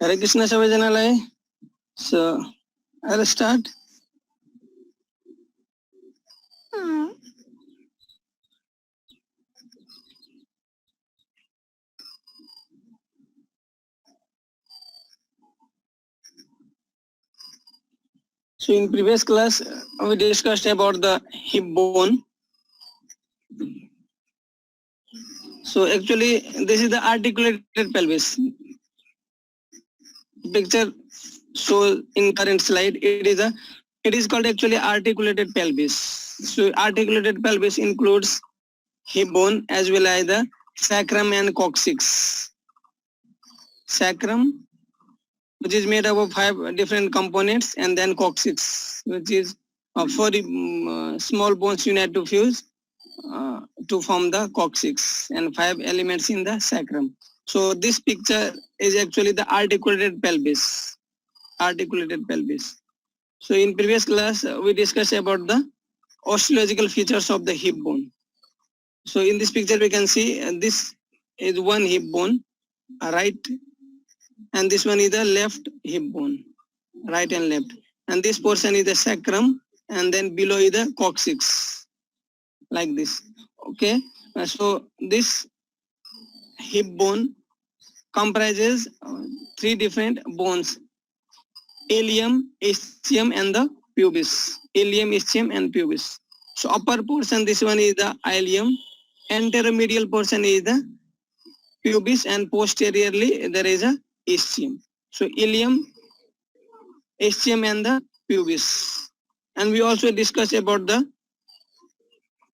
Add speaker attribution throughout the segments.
Speaker 1: Hare Krishna Savajanalai. So I'll start. So in previous class we discussed about the hip bone. So actually this is the articulated pelvis. Picture shows in current slide. It is called actually articulated pelvis. So articulated pelvis includes hip bone as well as the sacrum and coccyx. Sacrum, which is made up of 5 different components, and then coccyx, which is 4 small bones unite to fuse to form the coccyx, and 5 elements in the sacrum. So this picture is actually the articulated pelvis. Articulated pelvis. So in previous class we discussed about the osteological features of the hip bone. So in this picture we can see this is one hip bone, right, and this one is the left hip bone, right and left, and this portion is the sacrum, and then below is the coccyx, like this. Okay, so this hip bone comprises 3 different bones: ilium, ischium, and the pubis. Ilium, ischium, and pubis. So upper portion, this one is the ilium, anteromedial portion is the pubis, and posteriorly there is a ischium. So ilium, ischium, and the pubis. And we also discussed about the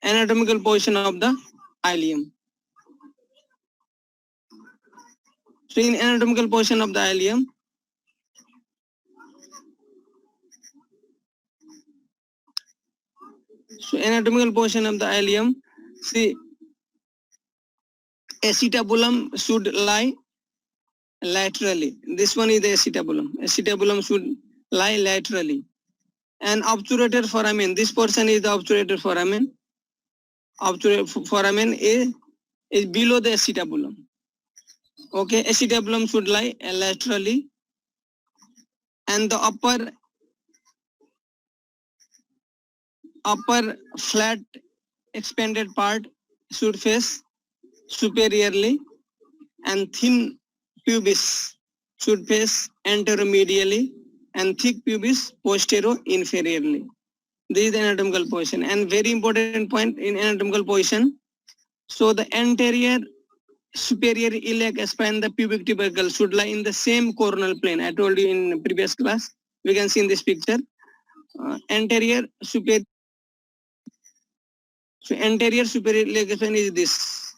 Speaker 1: anatomical position of the ilium. So in anatomical position of the ilium, see, acetabulum should lie laterally. This one is the acetabulum. Acetabulum should lie laterally. And obturator foramen, this portion is the obturator foramen. Obturator foramen is below the acetabulum. Okay, acetabulum should lie laterally, and the upper flat expanded part should face superiorly, and thin pubis should face anteromedially, and thick pubis posterior-inferiorly. This is the anatomical position, and very important point in anatomical position. So the anterior superior iliac spine, the pubic tubercle should lie in the same coronal plane. I told you in previous class. We can see in this picture. Anterior superior. So anterior superior iliac spine is this,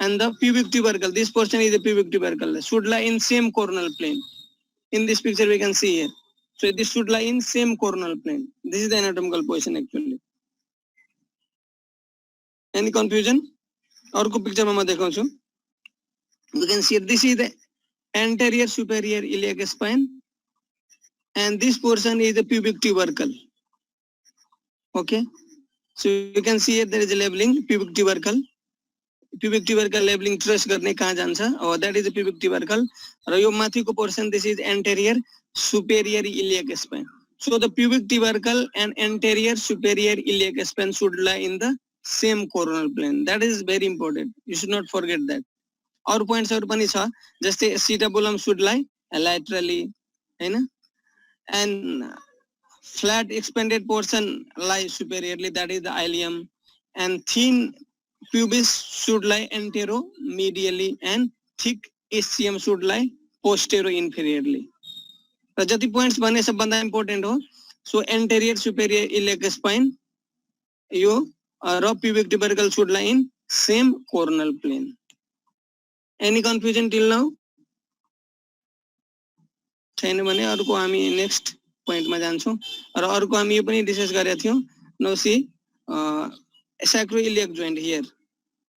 Speaker 1: and the pubic tubercle, this portion is the pubic tubercle, should lie in same coronal plane. In this picture we can see here. So this should lie in same coronal plane. This is the anatomical position actually. Any confusion? और को picture में मैं दिखाऊँ. You can see this is the anterior superior iliac spine, and this portion is the pubic tubercle. Okay, so you can see here there is a labeling pubic tubercle. Pubic tubercle labeling trace करने कहाँ जान्छ? Oh, that is the pubic tubercle. र यो माथिको portion, this is anterior superior iliac spine. So the pubic tubercle and anterior superior iliac spine should lie in the same coronal plane. That is very important. You should not forget that. और पोइन्ट्सहरु पनि छ, जस्तै acetabulum should lie laterally, Hahn, and flat expanded portion lie superiorly, that is the ilium, and thin pubis should lie anteromedially, and thick ischium should lie posterior-inferiorly. र जति points भने सबभन्दा important हो. So anterior superior iliac spine यो र pubic tubercle should lie in same coronal plane. Any confusion till now? छैन भने अर्को हामी नेक्स्ट पोइन्टमा जान्छौं. र अर्को हामी यो पनि डिस्कस गरेका थियौं. Now see sacroiliac joint here.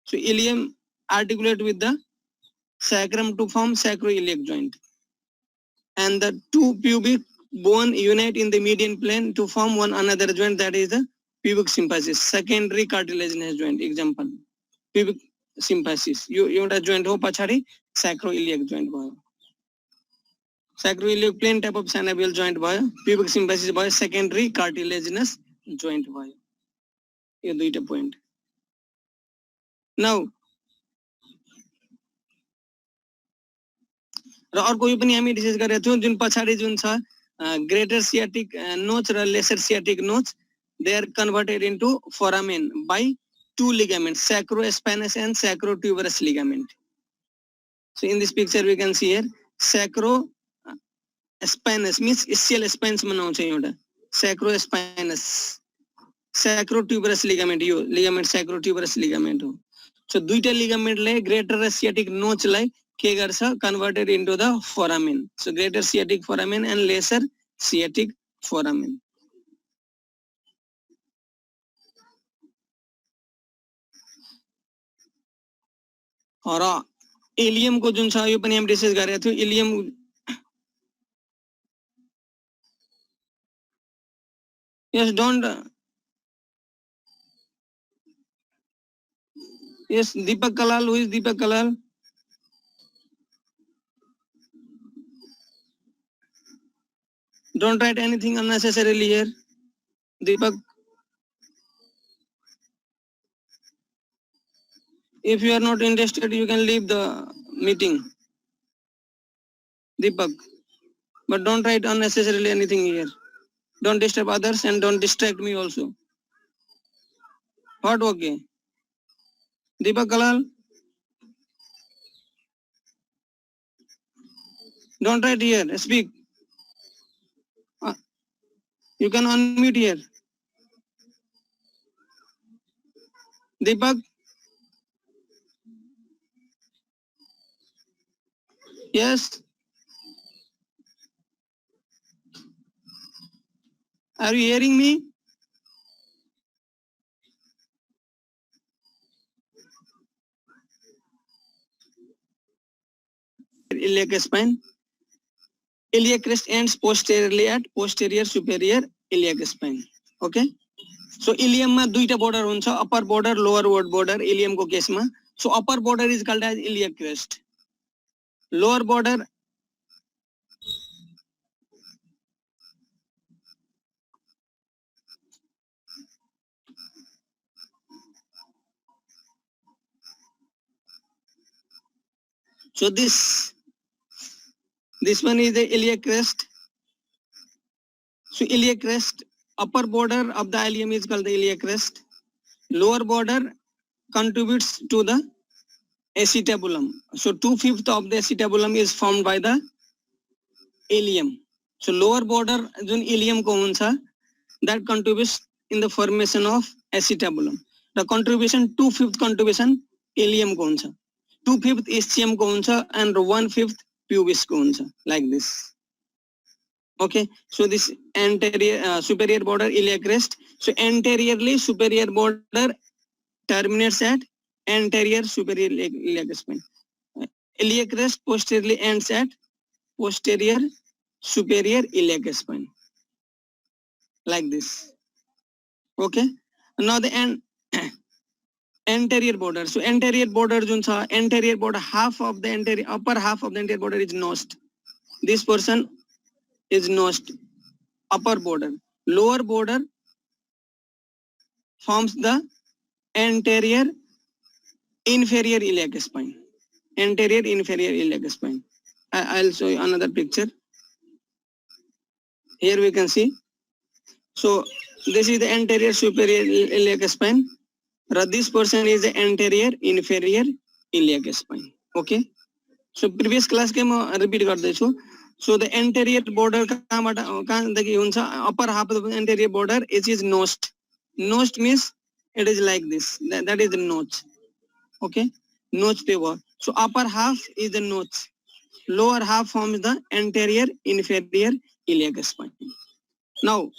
Speaker 1: So ilium articulate with the sacrum to form sacroiliac joint, and the 2 pubic bone unite in the median plane to form one another joint, that is the pubic symphysis, secondary cartilaginous joint. Example, pubic symphysis यो एउटा joint हो, पछाडी sacroiliac joint भयो. sacroiliac plain type of synovial joint भयो, pubic symphysis भयो, secondary cartilaginous joint भयो. यो दुईटा point. Now र अर्को यो पनि हामी डिस्कस गरेका थियौं जुन पछाडी जुन छ greater sciatic notch raw lesser sciatic notch, they are converted into foramen by two ligaments, sacrospinous and sacrotuberous ligament. So in this picture we can see here sacrospinous means ischial spines बनाउँछ एउटा, sacrospinous, sacrotuberous ligament, यो ligament sacrotuberous ligament हो. So दुईटा ligament ले greater र sciatic notch लाई के गर्छ, converted into the foramen. So greater sciatic foramen and lesser sciatic foramen. और ilium को जुन छ यो पनि हामी डिस्कस गरेका थियौ. Ilium yes don't yes Deepak Kalal, who is Deepak Kalal? Don't write anything unnecessarily here, Deepak. If you are not interested, you can leave the meeting, Deepak. But don't write unnecessarily anything here. Don't disturb others and don't distract me also. What okay? Deepak Kalal? Don't write here, speak. You can unmute here. Deepak? Yes? Are you hearing me? Iliac spine. Iliac crest ends posteriorly at posterior superior iliac spine. Okay? So ilium ma duita border huncha, upper border, lower border, ilium ko case ma. So upper border is called as iliac crest. Lower border so this one is the iliac crest. So iliac crest, upper border of the ilium is called the iliac crest. Lower border contributes to the acetabulum. So 2/5 of the acetabulum is formed by the ilium. So lower border jun ilium ko huncha, that contributes in the formation of acetabulum. The contribution 2/5 contribution ilium ko huncha, 2/5 ischium ko huncha and 1/5 pubis ko huncha, like this. Okay, so this anterior superior border iliac crest. So anteriorly superior border terminates at anterior superior iliac spine. Iliac crest posteriorly ends at posterior superior iliac spine, like this. Okay, now the anterior border. So anterior border jun cha, anterior border, half of the anterior, upper half of the anterior border is notched. This portion is notched, upper border. Lower border forms the anterior inferior iliac spine. Anterior inferior iliac spine. I'll show you another picture. Here we can see. So this is the anterior superior iliac spine. This portion is the anterior inferior iliac spine. Okay. So previous class के म repeat गर्दैछु. So the anterior border कहाँदेखि हुन्छ, upper half of the anterior border is notched. Notched means it is like this. That is the notch. Okay. Notch पे वो. So upper half is the notch. Lower half forms the anterior inferior iliac spine. Now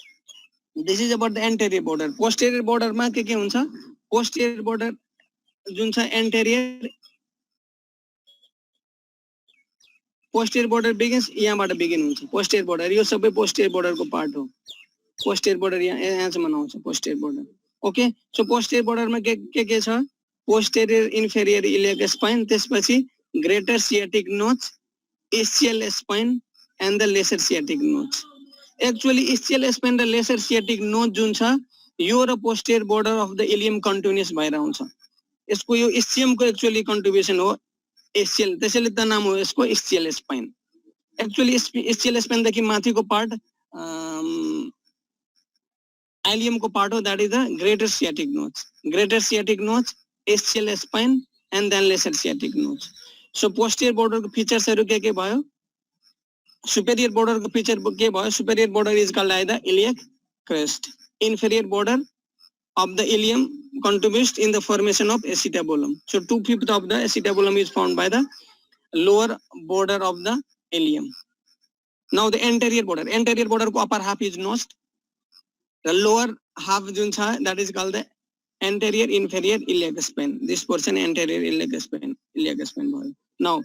Speaker 1: this is about the anterior border. Posterior border मा के हुन्छ? Posterior border जुन छ anterior, posterior border begins यहाँबाट begin हुन्छ. Posterior border यो सबै posterior border को part हो. Posterior border यहाँसम्म आउँछ posterior border. Okay, so posterior border मा के छ? Posterior inferior iliac spine, त्यसपछि greater sciatic notch, ischial spine, and the lesser sciatic nodes. Actually ischial spine raw lesser sciatic node जुन छ यो र posterior border of the ilium continuous भएर आउँछ. यसको यो ischium को actually contribution हो ischial, त्यसैले त नाम हो यसको ischial spine. Actually ischial spine देखि माथिको part ilium को part हो, that is the greater sciatic nodes. Greater sciatic nodes, ischial spine and then lesser sciatic nodes. So posterior border को features हरु के भयो? Superior border को feature के भयो? Superior border is called as the iliac crest. Inferior border of the ilium contributes in the formation of acetabulum. So 2/5 of the acetabulum is found by the lower border of the ilium. Now the anterior border को upper half is notched. The lower half जुन छ that is called the anterior inferior iliac spine. This portion anterior iliac spine भयो. Now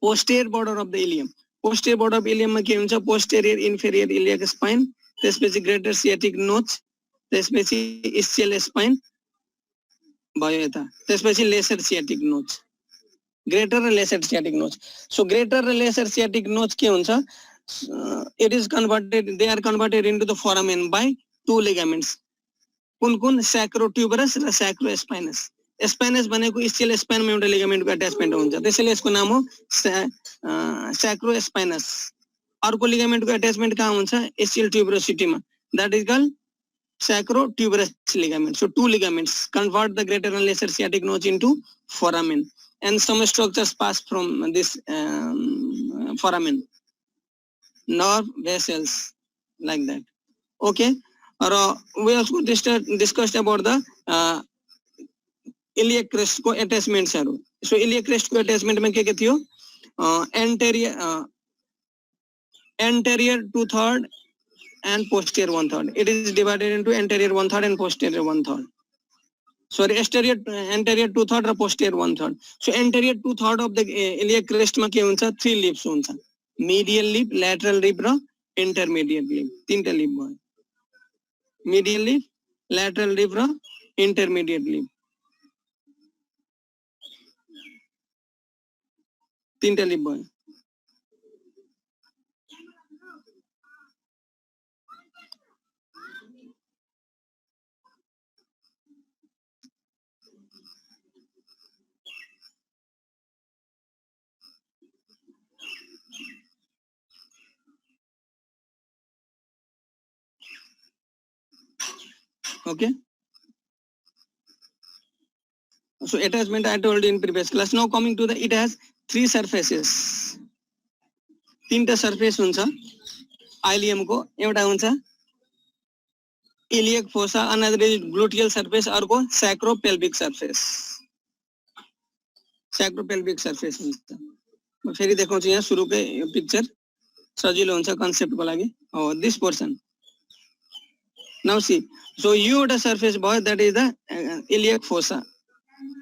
Speaker 1: posterior border of the ilium. Posterior border of ilium मा के हुन्छ? Posterior inferior iliac spine, त्यसपछि greater sciatic nodes, त्यसपछि ischial spine भयो यता, त्यसपछि lesser sciatic nodes. Greater र lesser sciatic nodes. So greater र lesser sciatic nodes के हुन्छ? They are converted into the foramen by two ligaments. कुन sacrotuberous र sacrospinous. Spinous भनेको ischial spine मा एउटा ligament को attachment हुन्छ, त्यसैले यसको नाम हो sacrospinous. अर्को ligament को attachment कहाँ हुन्छ? ischial tuberosity मा, that is called sacrotuberous ligament. So two ligaments convert the greater and lesser sciatic nodes into foramen, and some structures pass from this foramen, nerve vessels like that. Okay, or we also discussed about the iliac crest को attachment सारो. So iliac crest को attachment में क्या थियो? Anterior 2/3 and posterior 1/3. It is divided into anterior 1/3 and posterior 1/3. Sorry, anterior 2/3 or posterior 1/3. So anterior 2/3 of the iliac crest में क्या हुन्छ? 3 leaves हुन्छ. Medial leaf, lateral leaf र intermediate leaf. तीनटा leaf भयो. Medial leaf, lateral leaf र intermediate leaf. तीनटा leaf भयो. Okay. So attachment I told you in previous class. Now coming to the, it has 3 surfaces. 3टा surface हुन्छ ilium को. एउटा हुन्छ iliac fossa, another is gluteal surface, अर्को sacropelvic surface. Sacropelvic surface हुन्छ. म फेरि देखाउँछु यहाँ सुरुकै पिक्चर सजिलो हुन्छ कन्सेप्ट को लागि. Oh, this portion. Now see, so you एउटा surface भयो, that is the iliac fossa.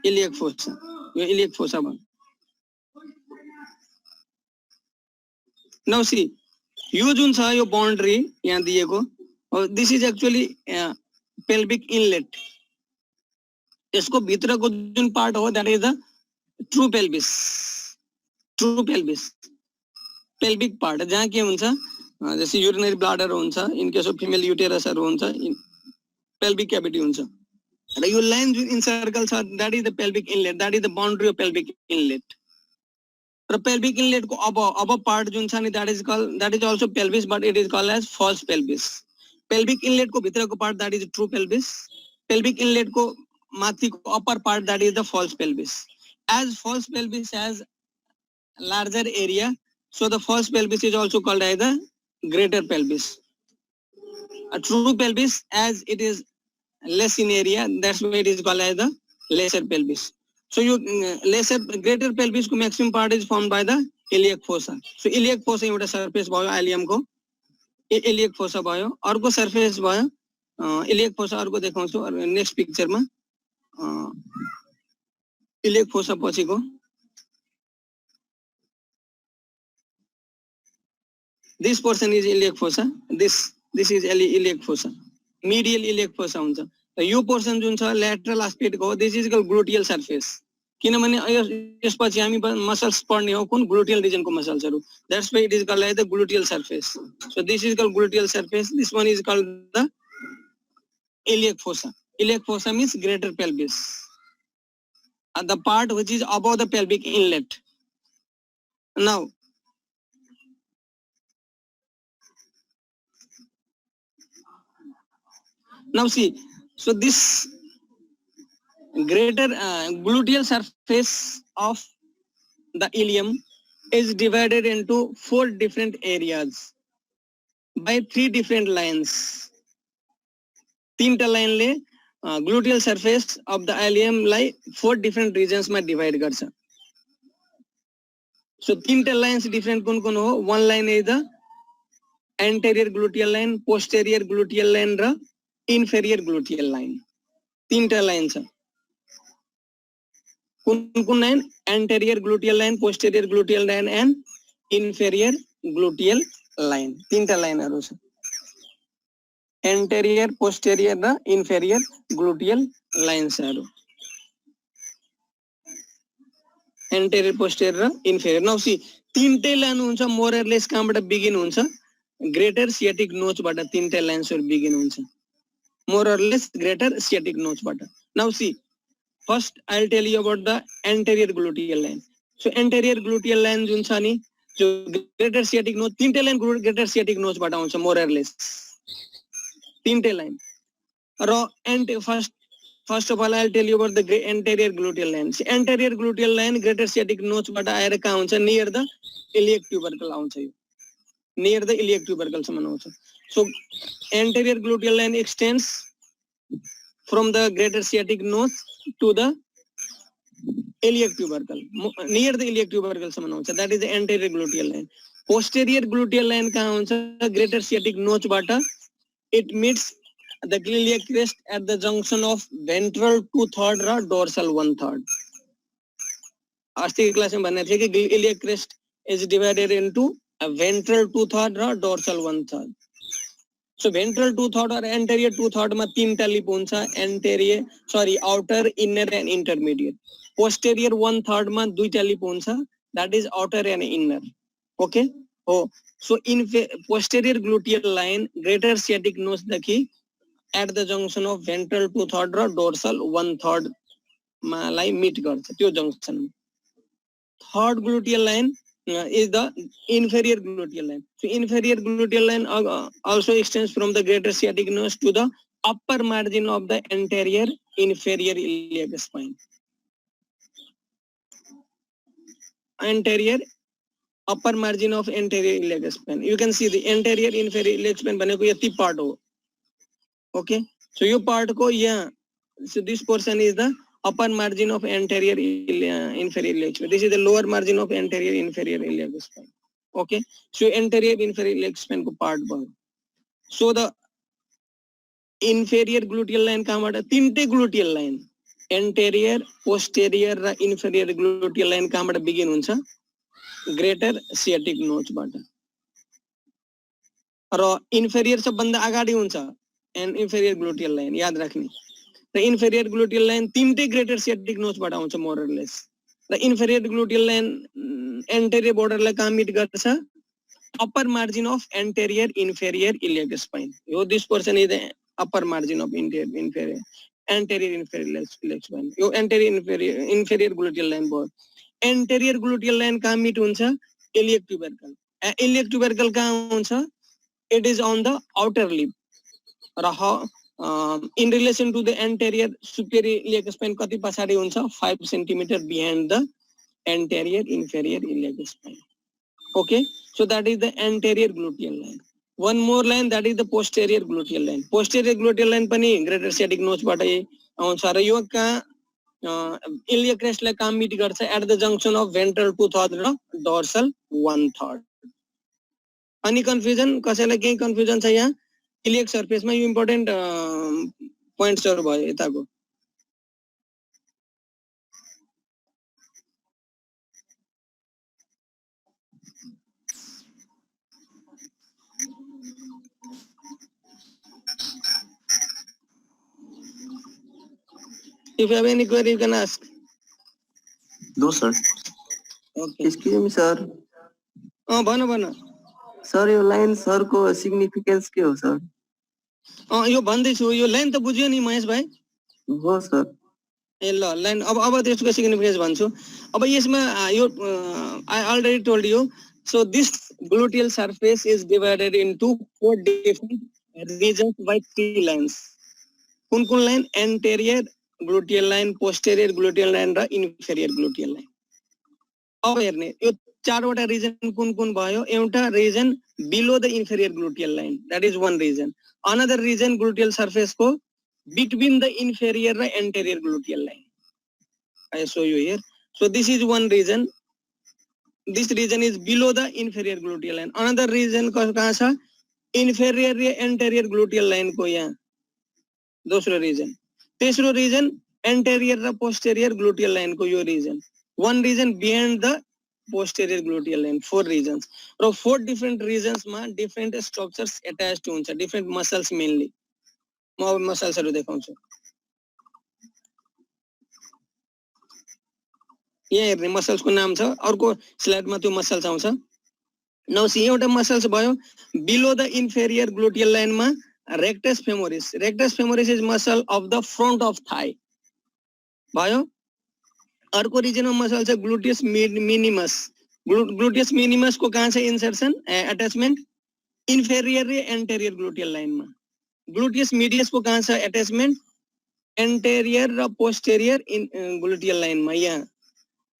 Speaker 1: Iliac fossa. Yo iliac fossa भयो. Now see, यो जुन छ यो boundary यहाँ दिएको, this is actually pelvic inlet. यसको भित्रको जुन part हो, that is the true pelvis. True pelvis. Pelvic part जहाँ के हुन्छ? जैसे urinary bladder हुन्छ, in case of female uterus हुन्छ, pelvic cavity हुन्छ. र यो line जुन encircle छ, that is the pelvic inlet, that is the boundary of pelvic inlet. Raw pelvic inlet को above part जुन छ नि, that is also pelvis, but it is called as false pelvis. Pelvic inlet को भित्रको part, that is true pelvis. Pelvic inlet को माथिको upper part, that is the false pelvis. As false pelvis has larger area, so the false pelvis is also called as the greater pelvis. A true pelvis, as it is less in area, that's why it is called as the lesser pelvis. So you greater pelvis को maximum part is formed by the iliac fossa. So iliac fossa एउटा surface भयो ilium को, iliac fossa भयो. अर्को surface भयो iliac fossa, अर्को देखाउँछु next picture मा. iliac fossa पछिको this portion is iliac fossa. This is iliac fossa. Medial iliac fossa हुन्छ. यो portion जुन छ lateral aspect को, this is called gluteal surface. किनभने यसपछि हामी मसल्स पढ्ने हो कुन ग्लुटियल रिजनको मसल्सहरु that's why it is called as the gluteal surface so this is called gluteal surface this one is called the iliac fossa means greater pelvis the part which is above the pelvic inlet now see so this greater gluteal surface of the ilium is divided into 4 different areas by 3 different lines. 3 line ले gluteal surface of the ilium lie 4 different regions में divide गर्छ. So 3 lines different कुन हो? One line is the anterior gluteal line, posterior gluteal line raw inferior gluteal line. 3 line छ. कुन line? Anterior gluteal line, posterior gluteal line and inferior gluteal line. 3 line हरु छ. Anterior, posterior र inferior gluteal lines हरु. Anterior, posterior र inferior. Now see, 3 line हुन्छ more or less कहाँबाट begin हुन्छ? Greater sciatic notch बाट 3 lines हरु begin हुन्छ. More or less greater sciatic notch बाट. Now see, first I'll tell you about the anterior gluteal line. So anterior gluteal line जुन छ नि जो greater sciatic notch 3 line greater sciatic notch बाट आउँछ more or less. 3 line. And first of all I'll tell you about the anterior gluteal line. See, anterior gluteal line greater sciatic notch बाट आएर कहाँ हुन्छ near the iliac tubercle आउँछ यो. Near the iliac tubercle सम्म आउँछ. So anterior gluteal line extends from the greater sciatic notch to the iliac tubercle. Near the iliac tubercle सम्म आउँछ. That is the anterior gluteal line. Posterior gluteal line कहाँ हुन्छ? Greater sciatic notch बाट it meets the iliac crest at the junction of ventral 2/3 raw dorsal 1/3. अस्ति class में भन्ने थियो कि iliac crest is divided into a ventral 2/3 raw dorsal 1/3. So ventral 2/3 or anterior 2/3 मा 3 lip हुन्छ anterior outer inner and intermediate. Posterior 1/3 मा 2 lip हुन्छ that is outer and inner. Okay. Oh, so in posterior gluteal line greater sciatic notch देखि at the junction of ventral 2/3 raw dorsal 1/3 मा लाई meet गर्छ त्यो junction मा. Third gluteal line is the inferior gluteal line. So inferior gluteal line also extends from the greater sciatic notch to the upper margin of the anterior inferior iliac spine. Anterior upper margin of anterior iliac spine. You can see the anterior inferior iliac spine बनेको यति part हो. Okay. So यो part को यहाँ. So this portion is the upper margin of anterior inferior iliac spine. This is the lower margin of anterior inferior iliac spine. Okay. So anterior inferior iliac spine को part भयो. So the inferior gluteal line कहाँबाट? 3 gluteal line. Anterior, posterior र inferior gluteal line कहाँबाट begin हुन्छ? Greater sciatic notch बाट. र inferior सबभन्दा अगाडि हुन्छ and inferior gluteal line याद राख्ने. The inferior gluteal line 3 greater sciatic notch बाट आउँछ more or less. The inferior gluteal line anterior border लाई कहाँ meet गर्छ? Upper margin of anterior inferior iliac spine. Yo this portion is the upper margin of anterior inferior iliac spine. Yo anterior inferior gluteal line भयो. Anterior gluteal line कहाँ meet हुन्छ? Iliac tubercle. Iliac tubercle कहाँ हुन्छ? It is on the outer lip. In relation to the anterior superior iliac spine कति पछाडी हुन्छ? 5 cm behind the anterior inferior iliac spine. Okay, so that is the anterior gluteal line. One more line, that is the posterior gluteal line. Posterior gluteal line पनि greater sciatic notch बाट आउँछ र यो कहाँ iliac crest लाई कहाँ meet गर्छ? At the junction of ventral 2/3 raw dorsal 1/3. अनि confusion? कसैलाई केही confusion छ यहाँ? iliac surface मा यो important points हरु भयो यताको. If you have any query, you can ask.
Speaker 2: दो sir.
Speaker 1: Okay
Speaker 2: excuse me sir.
Speaker 1: भन भन
Speaker 2: सर यो लाइन सर को सिग्निफिकेन्स के हो सर?
Speaker 1: यो भन्दैछु, यो लाइन त बुझ्यो नि महेश भाइ?
Speaker 2: हो सर।
Speaker 1: ए ल लाइन अब त्यसको सिग्निफिकेन्स भन्छु। अब यसमा यो I already told you, so this gluteal surface is divided into 4 different regions by 3 lines. कुन कुन line? Anterior gluteal line, posterior gluteal line र इन्फेरियर ग्लुटियल लाइन। अब हेर्ने यो चारवटा रिजन कुन कुन भयो? एउटा region below the inferior gluteal line, that is one region. Another region gluteal surface को between the inferior and anterior gluteal line. I show you here. So this is one reason. This region is below the inferior gluteal line. Another reason कहाँ छ? Inferior anterior gluteal line को यहाँ दूसरा reason. तीसरा reason anterior र posterior gluteal line को यो reason. One reason behind the posterior gluteal line. 4 reasons. और 4 different reasons मा different structures attached हुन्छ, different muscles mainly. म अब मसल्सहरु देखाउँछु। यहाँ हेर्ने मसल्सको नाम छ, अर्को स्लाइडमा त्यो मसल्स आउँछ। नाउ सी एउटा मसल्स भयो बिलो द इन्फेरियर ग्लुटियल लाइनमा rectus femoris. Rectus femoris is muscle of the front of thigh भयो। अर्को रिजनमा मसल छ ग्लुटियस मिनिमस। ग्लुटियस मिनिमस को कहाँ छ इन्सर्सन अट्याचमेन्ट? इन्फेरियर र एन्टेरियर ग्लुटियल लाइनमा। ग्लुटियस मीडियस को कहाँ छ अट्याचमेन्ट? एन्टेरियर र पोस्टेरियर ग्लुटियल लाइनमा यहाँ।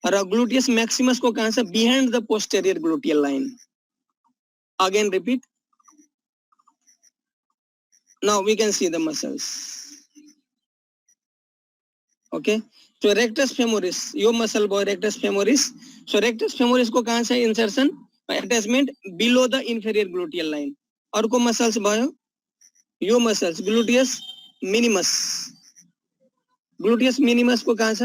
Speaker 1: र ग्लुटियस मैक्सिमस को कहाँ छ? Behind the posterior gluteal line. Again repeat. Now we can see the muscles. Okay, so rectus femoris यो मसल भयो rectus femoris. So rectus femoris को कहाँ छ insertion attachment? Below the inferior gluteal line. अर्को muscles भयो यो muscles ग्लुटियस minimus. Gluteus minimus को कहाँ छ?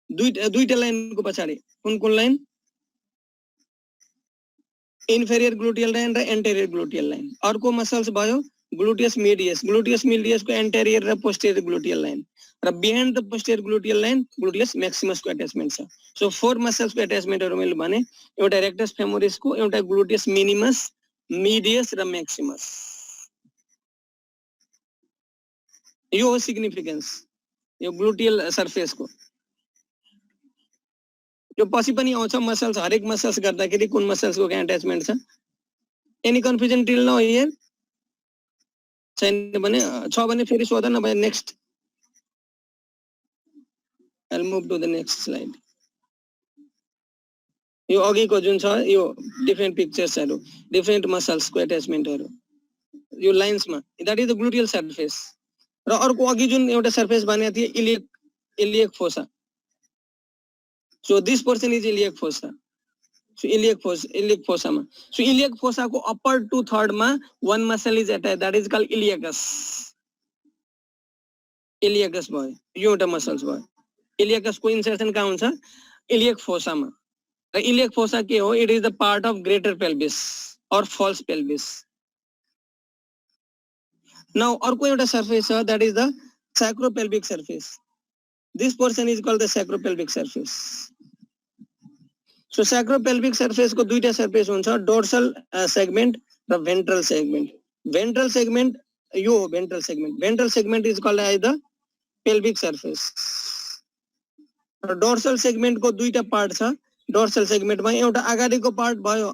Speaker 1: दुईटा लाइन को पछाडि। कुन कुन लाइन? इन्फेरियर ग्लुटियल लाइन र एन्टेरियर ग्लुटियल लाइन। अर्को मसल्स भयो ग्लुटियस मिडियस। ग्लुटियस मिडियस को एन्टेरियर र पोस्टेरियर ग्लुटियल लाइन र behind the posterior gluteal line gluteus maximus को अट्याचमेन्ट छ। सो 4 मसल्स को अट्याचमेन्टहरु मैले भने, एउटा रेक्टस फेमोरिस को, एउटा ग्लुटियस मिनिमस, मिडियस र मैक्सिमस। यो हो सिग्निफिकेन्स यो ग्लुटियल सर्फेस को। यो पछि पनि आउँछ मसल्स, हरेक मसल्स गर्दाखेरि कुन मसल्स को कहाँ अट्याचमेन्ट छ। Any confusion till now here? छैन भने छ भने फेरि सोध, नभए next. I'll move to the next slide. यो अघिको जुन छ यो डिफरेन्ट पिक्चर्सहरु, डिफरेन्ट मसल्स को अट्याचमेन्टहरु यो लाइन्समा, that is the gluteal surface. र अर्को अघि जुन एउटा सर्फेस भनेको थिए iliac fossa. So this portion is iliac fossa. So iliac fossa ma. So iliac fossa को upper 2/3 मा one muscle is attached, that is called iliacus. Iliacus भयो यो एउटा मसल्स भयो। iliacus को इन्सर्सन कहाँ हुन्छ? iliac fossa मा। र iliac fossa के हो? It is the part of greater pelvis or false pelvis. Now अर्को एउटा सर्फेस छ, that is the sacropelvic surface. This portion is called the sacropelvic surface. So sacropelvic surface को दुईटा surface हुन्छ, dorsal segment र ventral segment. Ventral segment यो हो ventral segment. Ventral segment is called as the pelvic surface. र dorsal segment को दुईटा part छ। डोर्सल सेगमेंट मा एउटा अगाडिको पार्ट भयो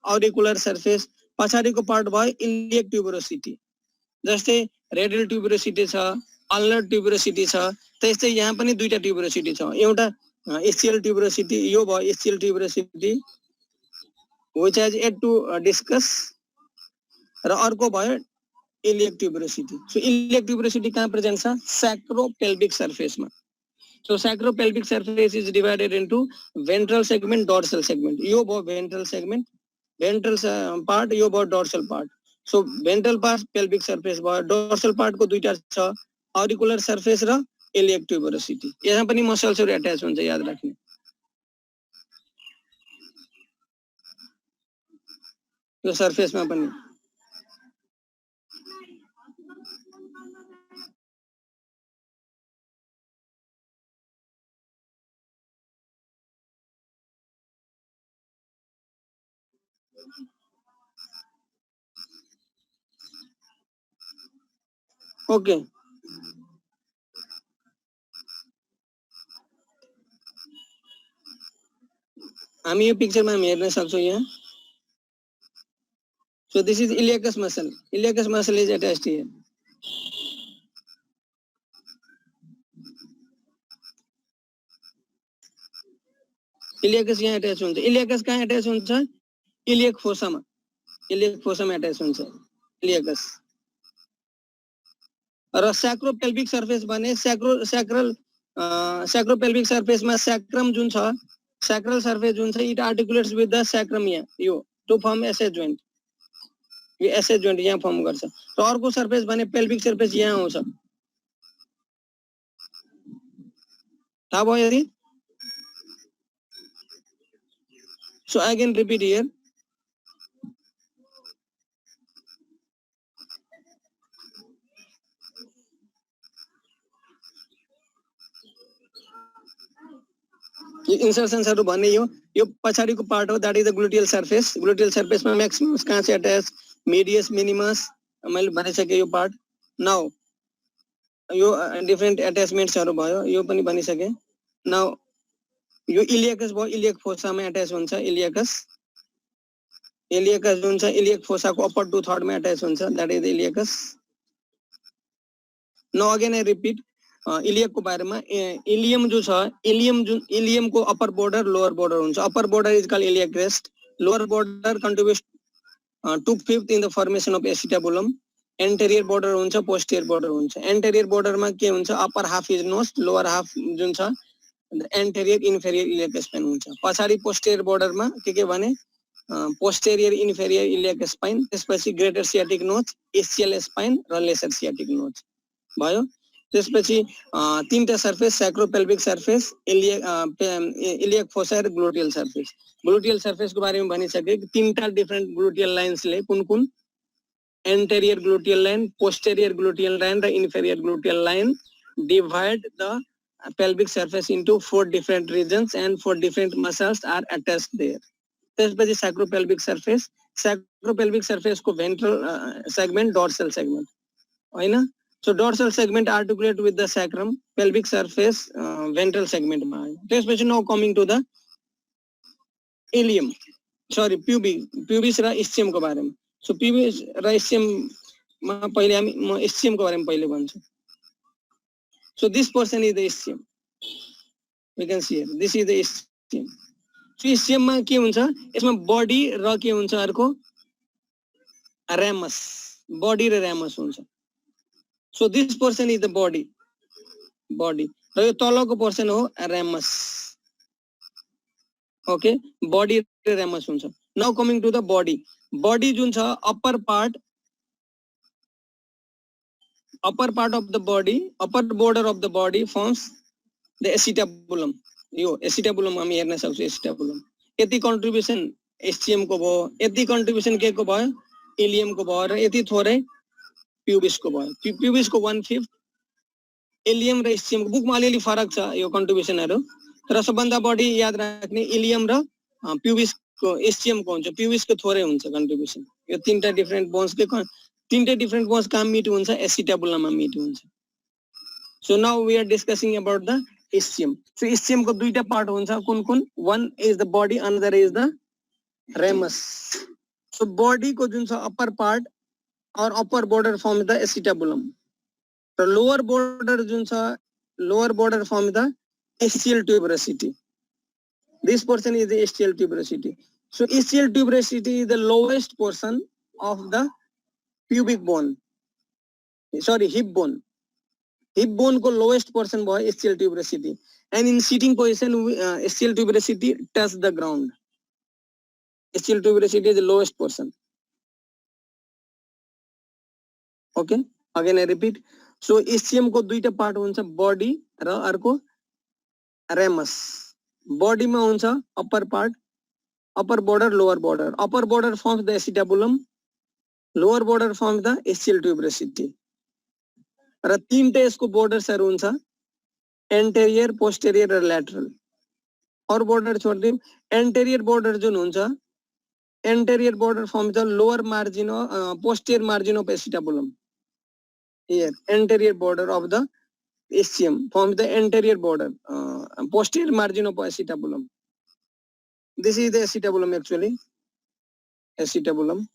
Speaker 1: ऑरिकुलर सर्फेस, पछाडिको पार्ट भयो इलियक ट्युबरोसिटी। जस्तै रेडियल ट्युबरोसिटी छ, अल्नर ट्युबरोसिटी छ, त्यस्तै यहाँ पनि दुईटा ट्युबरोसिटी छ। एउटा एस्चियल ट्युबरोसिटी यो भयो ischial tuberosity which has yet to discuss, र अर्को भयो इलियक ट्युबरोसिटी। सो इलियक ट्युबरोसिटी कहाँ प्रेजेन्ट छ? सैक्रोपेल्विक सर्फेस मा। So sacropelvic surface is divided into ventral segment, dorsal segment. यो भयो वेंट्रल सेगमेंट, वेंट्रल पार्ट, यो भयो dorsal part. So ventral part pelvic surface भयो, डोर्सल पार्ट को दुईटा छ, ऑरिकुलर सर्फेस र इलियक ट्युबरोसिटी। यहाँ पनि मसल्सहरु अट्याच हुन्छ, याद राख्ने। यो सर्फेसमा पनि ओके हामी यो पिक्चरमा हामी हेर्न सक्छौं यहाँ. So this is iliacus muscle. Iliacus muscle is attached here. Iliacus यहाँ attach हुन्छ. Iliacus कहाँ attach हुन्छ? Iliac fossa मा. Iliac fossa मा attach हुन्छ. Iliacus. र sacropelvic surface भने sacropelvic surface मा sacrum जुन छ, sacral surface जुन छ, it articulates with the sacrum यहाँ, यो to form SS joint. Yo SS joint यहाँ फर्म गर्छ. र अर्को surface भने pelvic surface यहाँ आउँछ. थाहा भयो यदि? So again repeat here. इन्सर्सन्सहरु भन्ने यो पछाडीको पार्ट हो, that is the gluteal surface. Gluteal सर्फेसमा मैक्सिमस कहाँ चाहिँ अट्याच, मेडियस मिनिमस मैले भनिसके यो पार्ट. नाउ यो डिफरेंट अट्याचमेन्ट्सहरु भयो, यो पनि भनिसके. नाउ यो इलियकस भयो, इलियक फोसामा अट्याच हुन्छ. इलियकस जुन छ इलियक फोसाको अप्पर टु थर्ड मा अट्याच हुन्छ, that is the iliacus. Now again I repeat iliac को बारेमा. इलियम जो छ, इलियम को अपर बोर्डर लोअर बोर्डर हुन्छ. Upper border is called iliac crest. Lower border contributes 2/5 in the formation of acetabulum. Anterior border हुन्छ, posterior border हुन्छ. Anterior border मा के हुन्छ, upper half is notch, lower half जुन छ एंटेरियर इन्फेरियर इलियक स्पाइन हुन्छ. पछाडी पोस्टीरियर बोर्डर मा के भने पोस्टीरियर इन्फेरियर इलियक स्पाइन, त्यसपछि greater sciatic notch, ischial spine र लेसर सियाटिक नोज भयो. त्यसपछि तीनटा surface, sacropelvic surface, iliac fossa र ग्लुटियल सर्फेस. ग्लुटियल सर्फेस को बारेमा भनिसके. तीनटा डिफरेंट ग्लुटियल लाइन्स ले कुन anterior gluteal line, posterior gluteal line र inferior gluteal line divide the pelvic surface into 4 different regions and 4 different muscles are attached there. त्यसपछि sacropelvic surface को ventral segment, dorsal segment हैन. So dorsal segment articulate with the sacrum, pelvic surface ventral segment मा आयो. त्यसपछि now coming to the ilium, sorry pubis raw ischium को बारेमा. So pubis र ischium मा पहिले हामी म ischium को बारेमा पहिले भन्छु. So this portion is the ischium. We can see here. This is the ischium. So ischium मा के हुन्छ, यसमा बडी र के हुन्छ अर्को ramus. बडी र ramus हुन्छ. So this portion is the body. र यो तलको portion हो ramus. Okay, body र ramus हुन्छ. Now coming to the body. Body जुन छ upper part of the body, upper border of the body forms the acetabulum. Yo acetabulum हामी हेर्न सक्छौं. acetabulum यति contribution SCM को भयो, यति contribution के को भयो, इलियम को भयो, र यति थोरै प्युबिस को भयो. प्युबिस को 1/5, इलियम र एससीएम को बुकमा अलिअलि फरक छ यो कन्ट्रिब्युसनहरु, तर सबभन्दा बढी याद राख्ने इलियम र प्युबिस को एससीएम को हुन्छ. प्युबिस को थोरै हुन्छ कन्ट्रिब्युसन. यो तीनटा डिफरेंट बोन्स के तीनटे डिफरेंट बोन्स कहाँ मिट हुन्छ, एसिटाबुलम मा मिट हुन्छ. So now we are discussing about the ischium. So ischium को दुईटा पार्ट हुन्छ. कुन one is the body, another is the ramus. So body को जुन छ upper part or upper border forms the acetabulum. So lower border जुन छ, lower border forms the ischial tuberosity. This portion is the ischial tuberosity. So ischial tuberosity is the lowest portion of the pubic bone, sorry hip bone. Hip bone को lowest portion भयो ischial tuberosity, and in sitting position ischial tuberosity touch the ground. Ischial tuberosity is the lowest portion. Okay, again I repeat. So ischium को दुईटा part हुन्छ, body र अर्को ramus. Body मा हुन्छ upper part, upper border, lower border. Upper border forms the acetabulum, lower border forms the ischial tuberosity. र तीनटा यसको बोर्डर्सहरु हुन्छ, interior, posterior र lateral. और बोर्डर छोड्दिम. एन्टेरियर बोर्डर जुन हुन्छ anterior border forms the lower margin of posterior margin of acetabulum. Here, anterior border of the ischium forms the anterior border, posterior margin of acetabulum. This is the acetabulum actually, acetabulum.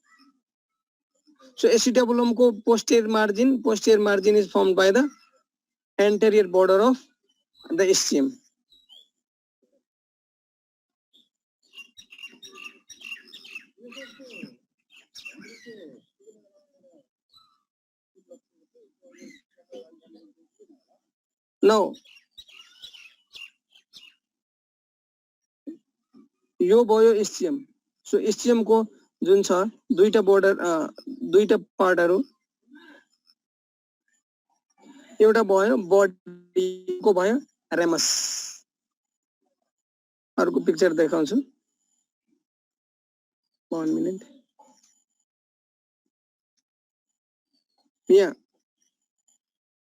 Speaker 1: So acetabulum ko posterior margin is formed by the anterior border of the ischium. Now, यो भयो ischium. So ischium को जुन छ दुईटा border दुईटा पार्टहरु एउटा भयो बडी को भयो ramus. अर्को पिक्चर देखाउँछु. 1 minute. Yeah,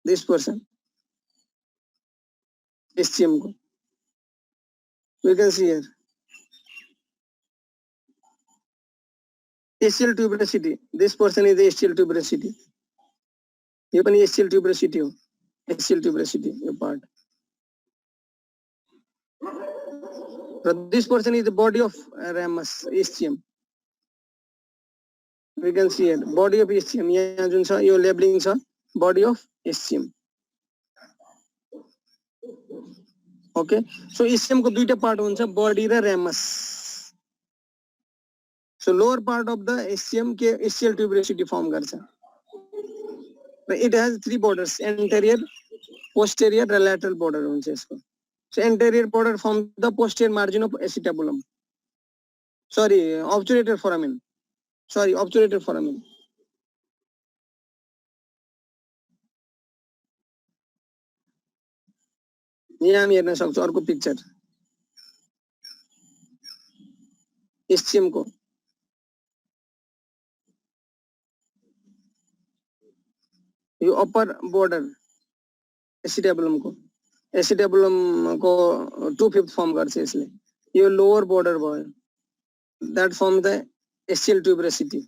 Speaker 1: this person ischium को. We can see here. Ischial tuberosity. This person is the ischial tuberosity. यो पनि ischial tuberosity हो. Ischial tuberosity yo part. This person is the body of ramus, ischium. We can see here body of ischium. यहाँ जुन छ यो labeling छ body of ischium. Okay, so ischium को दुईटा part हुन्छ body raw ramus. So lower part of the ischium के ischial tuberosity form गर्छ. It has three borders: anterior, posterior raw lateral border हुन्छ यसको. So anterior border forms the posterior margin of acetabulum. Sorry, obturator foramen. Sorry, obturator foramen. यहाँ हामी हेर्न सक्छौं अर्को picture. ischium को यो अपर border acetabulum को two-fifth form गर्छ यसले. यो lower border भयो. That forms the ischial tuberosity.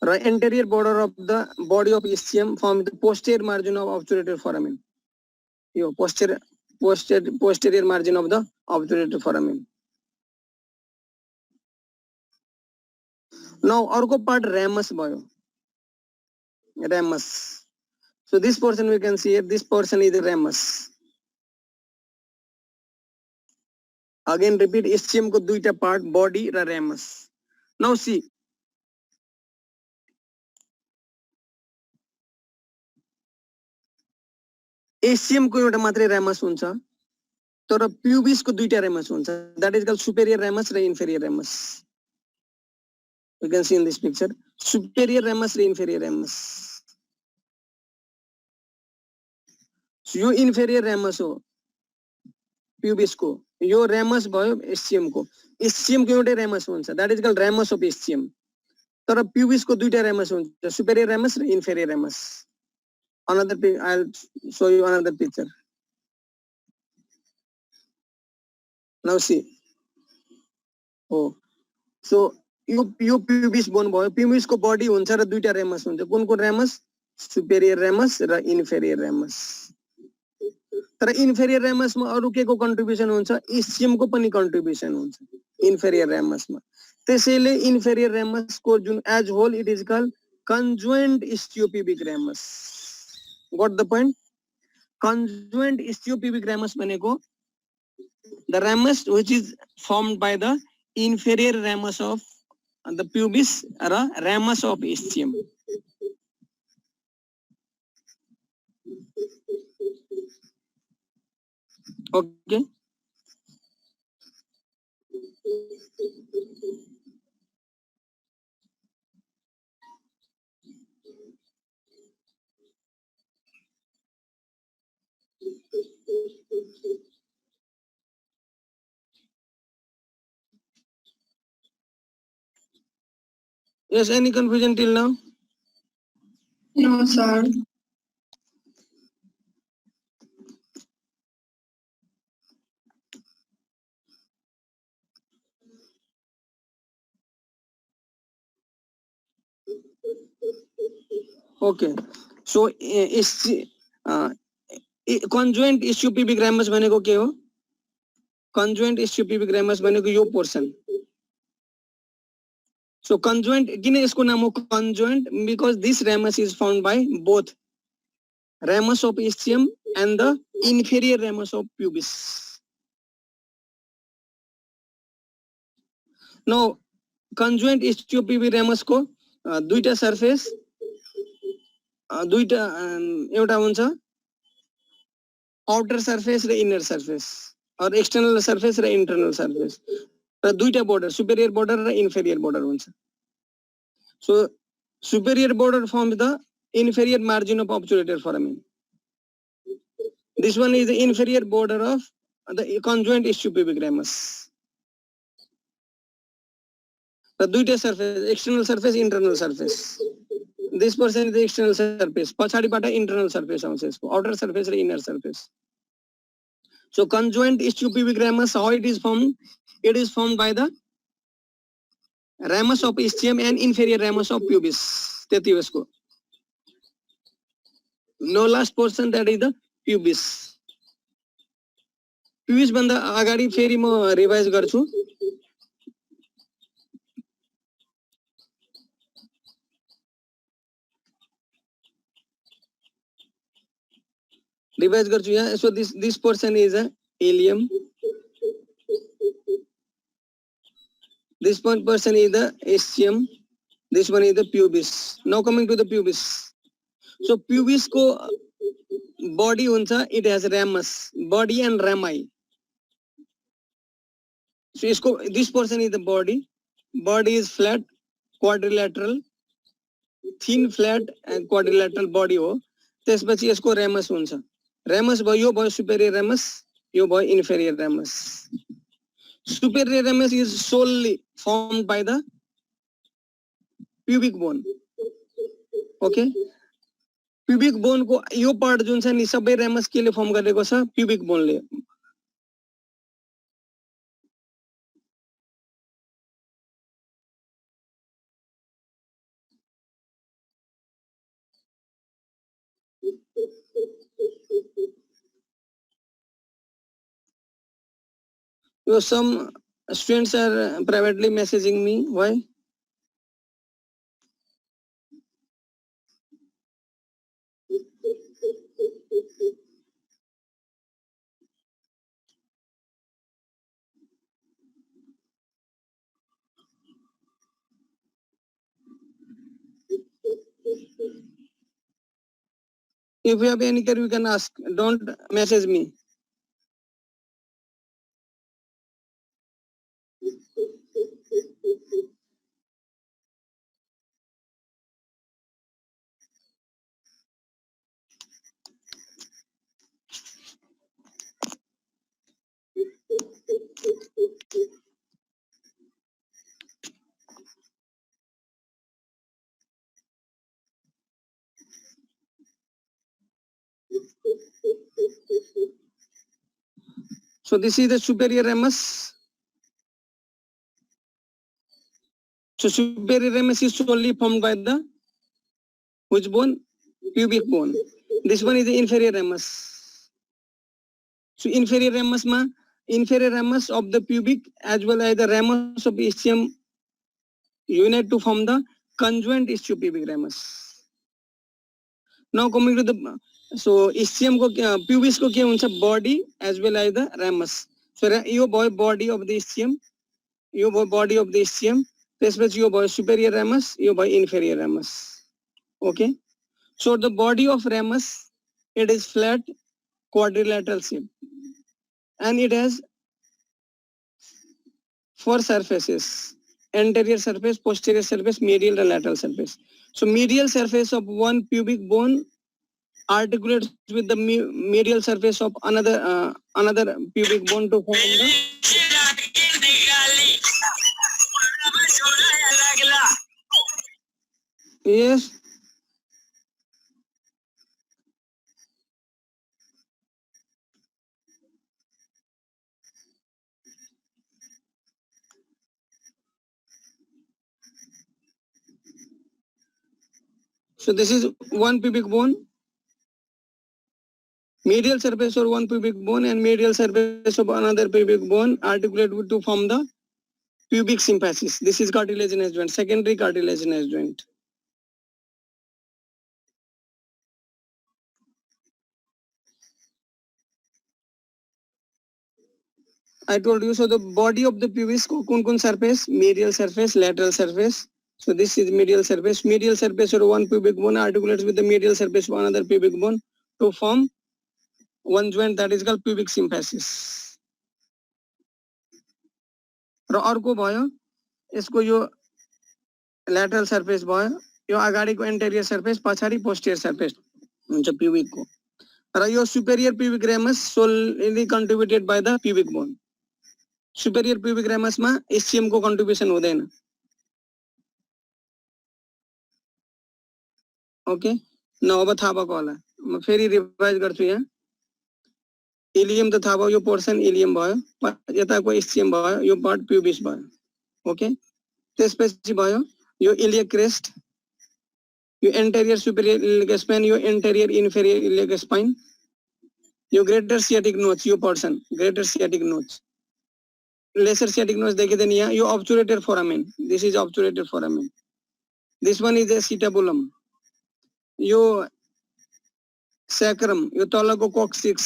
Speaker 1: Right, anterior border of the body of ischium forms the posterior margin of obturator foramen. Yo posterior margin of the obturator foramen. Now अर्को part ramus भयो. Ramus. So this portion we can see here, this portion is the ramus. Again repeat, ischium को दुईटा part, body र ramus. Now see, ischium को एउटा मात्रै ramus हुन्छ, तर pubis को दुईटा ramus हुन्छ. That is called superior ramus raw inferior ramus. You can see in this picture, superior ramus raw inferior ramus. So yo inferior ramus हो pubis को, यो ramus भयो ischium को. Ischium को एउटै ramus हुन्छ. That is called ramus of ischium. तर pubis को दुईटा ramus हुन्छ, superior ramus raw inferior ramus. Another I'll show you another picture. Now see. Oh, so yo pubis bone भयो. Pubis को body हुन्छ र दुईटा ramus हुन्छ. कुनको ramus? Superior ramus र inferior ramus. तर inferior ramus मा अरु के को contribution हुन्छ? ischium को पनि contribution हुन्छ inferior ramus मा. त्यसैले inferior ramus को जुन as whole it is called conjoint istiopubic ramus. Got the point? Conjoint istiopubic ramus भनेको the ramus which is formed by the inferior ramus of the pubis raw ramus of ischium. Okay. Yes, any confusion till now?
Speaker 3: No, sir.
Speaker 1: Okay. So conjoint ischiopubic ramus भनेको के हो? Conjoint ischiopubic ramus भनेको यो portion. So conjoint किन यसको नाम हो conjoint? Because this ramus is found by both ramus of ischium and the inferior ramus of pubis. Now conjoint ischiopubic ramus को दुईटा surface दुईटा एउटा हुन्छ outer surface raw inner surface or external surface raw internal surface र दुईटा border superior border र inferior border हुन्छ. So superior border forms the inferior margin of obturator foramen. This one is the inferior border of the conjoint ischiopubic ramus. The duita surface, external surface, internal surface. This portion is the external surface. पछाडी बाट internal surface आउँछ यसको, outer surface raw inner surface. So conjoint ischiopubic ramus, how it is formed? It is formed by the ramus of ischium and inferior ramus of pubis. त्यति हो यसको. No last portion, that is the pubis. Pubis भन्दा अगाडि फेरि म revise गर्छु. Revise गर्छु यहाँ. So this portion is a ileum. This one portion is the ischium. This one is the pubis. Now coming to the pubis. So pubis को body हुन्छ, it has ramus, body and rami. So इसको this portion is the body. Body is flat, quadrilateral, thin flat and quadrilateral body हो. त्यसपछि यसको ramus हुन्छ. Ramus भयो, यो भयो superior ramus, यो भयो inferior ramus. Superior ramus is solely formed by the pubic bone. Okay. Pubic bone को यो part जुन छ नि सबै ramus केले form गरेको छ? Pubic bone ले. So some students are privately messaging me. Why? If you have any query, you can ask. Don't message me. So this is the superior ramus. So superior ramus is solely formed by the which bone? Pubic bone. This one is the inferior ramus. So inferior ramus of the pubic as well as the ramus of ischium unite to form the conjoint ischiopubic ramus. Now coming to the so ischium को pubis को क्या हुन्छ? Body as well as the ramus. So यो भयो body of the ischium, यो भयो body of the ischium. त्यसपछि यो भयो superior ramus, यो भयो inferior ramus. Okay. So the body of ramus, it is flat quadrilateral shape and it has four surfaces: anterior surface, posterior surface, medial and lateral surface. So medial surface of one pubic bone articulates with the medial surface of another pubic bone to form the yes. So this is one pubic bone, medial surface of one pubic bone and medial surface of another pubic bone articulate to form the pubic symphysis. This is cartilaginous joint, secondary cartilaginous joint. I told you, so the body of the pubis ko kun surface, medial surface, lateral surface. So this is medial surface of one pubic bone articulates with the medial surface of another pubic bone to form one joint that is called pubic symphysis. र अर्को भयो यसको यो lateral surface भयो, यो अगाडिको anterior surface, पछाडि posterior surface हुन्छ pubic को, र यो superior pubic ramus solely contributed by the pubic bone. Superior pubic ramus मा SCM को contribution हुँदैन. ओके, न अब थाहा भएको होला, म फेरि रिभाइज गर्छु यहाँ. इलियम त थाहा भयो, यो पोर्सन इलियम भयो, यताको एससीएम भयो, यो पार्ट प्युबिस भयो. ओके, त्यसपछि भयो यो इलियक क्रेस्ट, यो एन्टेरियर सुपेरियर इलियक स्पाइन, यो एन्टेरियर इन्फेरियर इलियक स्पाइन, यो ग्रेटर सियाटिक नोच, यो portion greater sciatic notch, lesser sciatic notch देखिदैन यहाँ, यो obturated foramen, this is obturated foramen, this one is acetabulum, यो सैक्रम, यो तलको कॉक्सिक्स,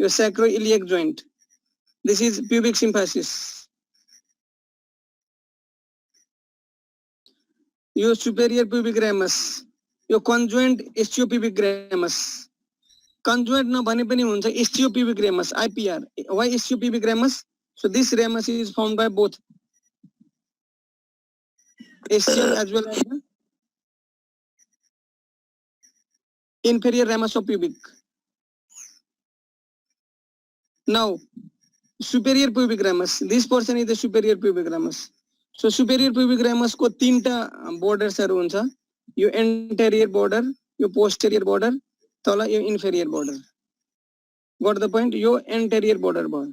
Speaker 1: यो sacroiliac joint, this is pubic symphysis. यो superior pubic ramus, यो conjoint ischiopubic ramus, conjoint नभने पनि हुन्छ ischiopubic ramus, IPR. Why ischiopubic ramus? So this ramus is formed by both ischium as well as the inferior ramus of pubic. Now, superior pubic ramus, this portion is the superior pubic ramus. So superior pubic ramus को तीनटा borders हुन्छ, यो anterior border, यो posterior border, तल यो inferior border. Got the point? Yo anterior border भयो,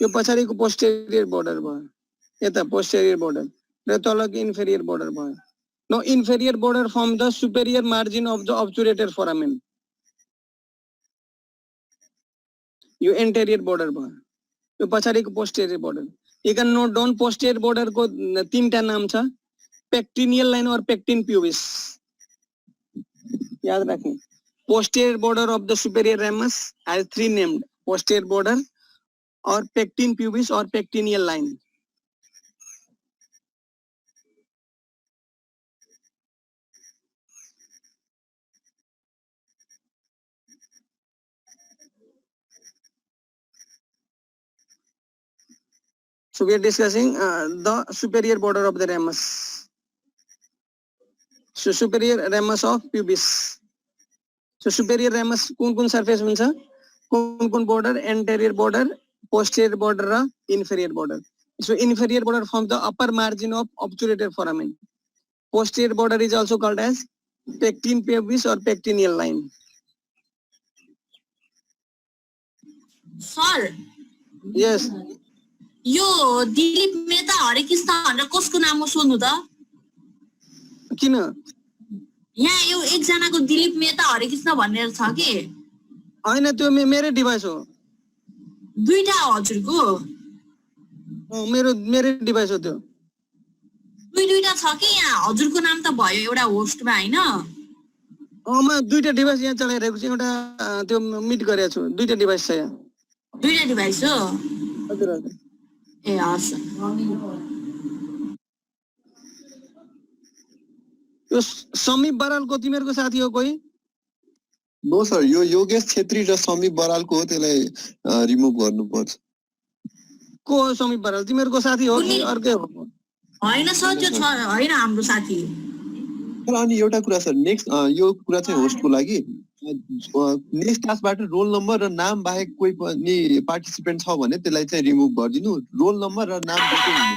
Speaker 1: यो पछाडिको posterior border भयो, यता posterior border, र तलको inferior border भयो. Now inferior border form the superior margin of the obturator foramen. Yo anterior border भयो, यो पछाडिको posterior border. You can note down posterior border को तीनटा नाम छ, pectineal line और pectin pubis. याद राख्ने. Posterior border of the superior ramus has three named: posterior border, or pectin pubis, or pectineal line. So we are discussing the superior border of the ramus. So superior ramus of pubis. So superior ramus कुन surface हुन्छ, कुन border, anterior border, posterior border raw inferior border. So inferior border forms the upper margin of obturator foramen. Posterior border is also called as pectin pubis or pectineal line.
Speaker 4: Sir.
Speaker 1: Yes.
Speaker 4: यो दिलीप मेहता हरिकृष्ण भनेर कसको नाम हो सोध्नु त?
Speaker 1: किन?
Speaker 4: यहाँ यो एकजनाको दिलीप मेहता हरिकृष्ण भनेर छ के?
Speaker 1: हैन, त्यो मेरो डिभाइस हो.
Speaker 4: दुईटा हो हजुरको?
Speaker 1: मेरो डिभाइस हो त्यो.
Speaker 4: दुईटा छ के यहाँ? हजुरको नाम त भयो एउटा होस्टमा हैन?
Speaker 1: म दुईटा डिभाइस यहाँ चलाइरहेको छु, एउटा त्यो मिट गरेको छु, दुईटा डिभाइस छ यहाँ.
Speaker 4: दुईटा डिभाइस हो?
Speaker 1: हजुर हजुर.
Speaker 4: ए हस्.
Speaker 1: यो समीप बरालको तिमीहरुको साथी हो कोही?
Speaker 5: नो सर, यो योगेश छेत्री र समीप बरालको हो, त्यसलाई रिमुभ गर्नुपर्छ.
Speaker 1: को हो समीप बराल? तिमीहरुको साथी हो कि अर्कै हो?
Speaker 4: हैन सर, त्यो छ हैन हाम्रो साथी.
Speaker 5: अनि एउटा कुरा सर, नेक्स्ट यो कुरा चाहिँ होस्टको लागि, नेक्स्ट क्लासबाट रोल नम्बर र नाम बाहेक कोही पनि पार्टिसिपेन्ट छ भने त्यसलाई चाहिँ रिमुभ गरिदिनु. रोल नम्बर र नाम मात्रै हुनु.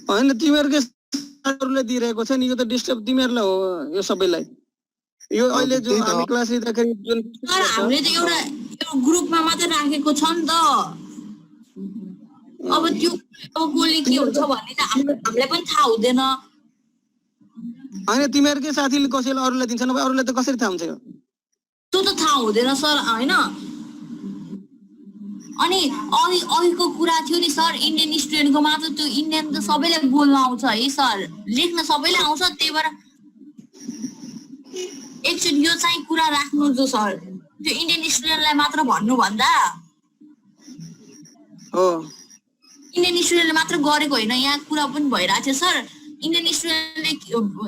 Speaker 1: हैन, तिमीहरुको साथीहरुले दिइरहेको छ नि, यो त डिस्टर्ब तिमीहरुलाई हो यो सबैलाई. यो अहिले जो हामी क्लास लिँदाखेरि जुन
Speaker 4: सर हामीले त एउटा ग्रुपमा मात्र राखेको छ नि त. अब त्यो अब कसले के हुन्छ भन्ने त हामीलाई पनि थाहा हुँदैन।
Speaker 1: होइन तिमीहरूकै साथीले कसैले अरूलाई दिन्छ नभए अरूलाई त कसरी थाहा हुन्छ यो?
Speaker 4: त्यो त थाहा हुँदैन सर होइन। अनि अघिको कुरा थियो नि सर, इन्डियन स्टुडेन्टको मात्र त्यो इन्डियन त सबैलाई बोल्न आउँछ है सर, लेख्न सबैलाई आउँछ, त्यही भएर एकचोटि यो चाहिँ कुरा राख्नु जो सर, त्यो इन्डियन स्टुडेन्टलाई मात्र भन्नुभन्दा
Speaker 1: हो
Speaker 4: इन्डियन स्टुडेन्टले मात्र गरेको होइन, यहाँ कुरा पनि भइरहेको थियो सर। इन्डियन स्टुडेन्टले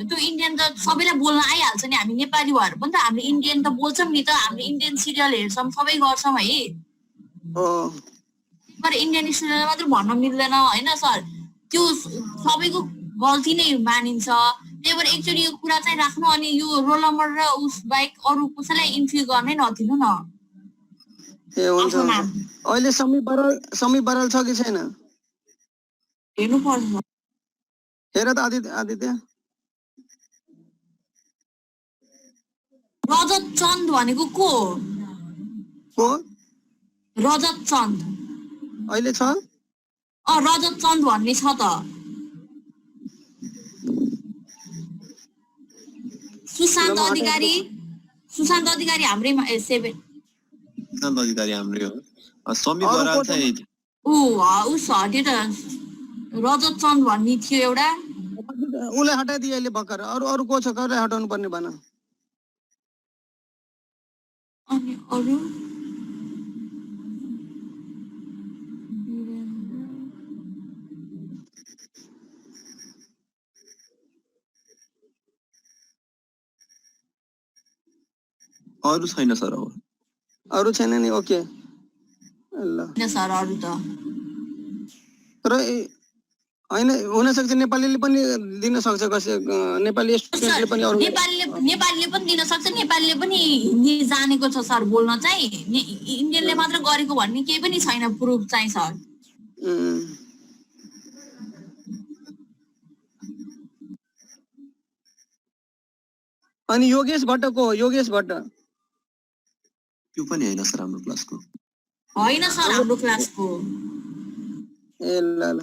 Speaker 4: त्यो इन्डियन त सबैलाई बोल्न आइहाल्छ नि, हामी नेपाली भएर पनि त हामीले इन्डियन त बोल्छौँ नि त, हामीले इन्डियन सिरियल हेर्छौँ, सबै गर्छौँ है।
Speaker 1: हो
Speaker 4: तर इन्डियन स्टुडेन्टलाई मात्र भन्न मिल्दैन होइन सर, त्यो सबैको गल्ती नै मानिन्छ। त्यही भएर एकचोटि यो कुरा चाहिँ राख्नु, अनि यो रोल नम्बर र उस बाहेक अरू कसैलाई इन्ट्री गर्नै नदिनु न।
Speaker 1: ए हुन्छ
Speaker 4: आफ्नो नाम
Speaker 1: अहिले समीप बराल छ कि छैन?
Speaker 4: हेर्नु पर्छ।
Speaker 1: हेर त आदित्य
Speaker 4: रजत चन्द भनेको को हो?
Speaker 1: को
Speaker 4: रजत चन्द
Speaker 1: अहिले छ?
Speaker 4: रजत चन्द भन्ने छ त। सुशान्त अधिकारी हाम्रै 7
Speaker 5: सुशान्त अधिकारी हाम्रै हो। समीप बराल चाहिँ
Speaker 4: उस हट्यो त, रजत चन्द भन्ने थियो एउटा।
Speaker 1: उसलाई हटाइदिए अहिले भर्खर। अरू को छ? कसलाई हटाउनु पर्ने भन।
Speaker 4: अनि अरू
Speaker 5: अरू छैन सर। अब
Speaker 1: अरू छैन नि? ओके ल
Speaker 4: सर अरू त
Speaker 1: तर होइन, हुनसक्छ नेपालीले पनि दिन सक्छ, कसै नेपाली स्टुडेन्टले पनि अरू
Speaker 4: नेपालीले पनि दिन सक्छ, नेपालीले पनि हिन्दी जानेको छ सर बोल्न चाहिँ, इन्डियनले मात्र गरेको भन्ने केही पनि छैन प्रुफ चाहिँ सर।
Speaker 1: अनि योगेश भट्ट को हो? योगेश भट्ट
Speaker 5: त्यो पनि होइन सर हाम्रो क्लासको।
Speaker 4: होइन सर हाम्रो क्लासको।
Speaker 1: ए ल ल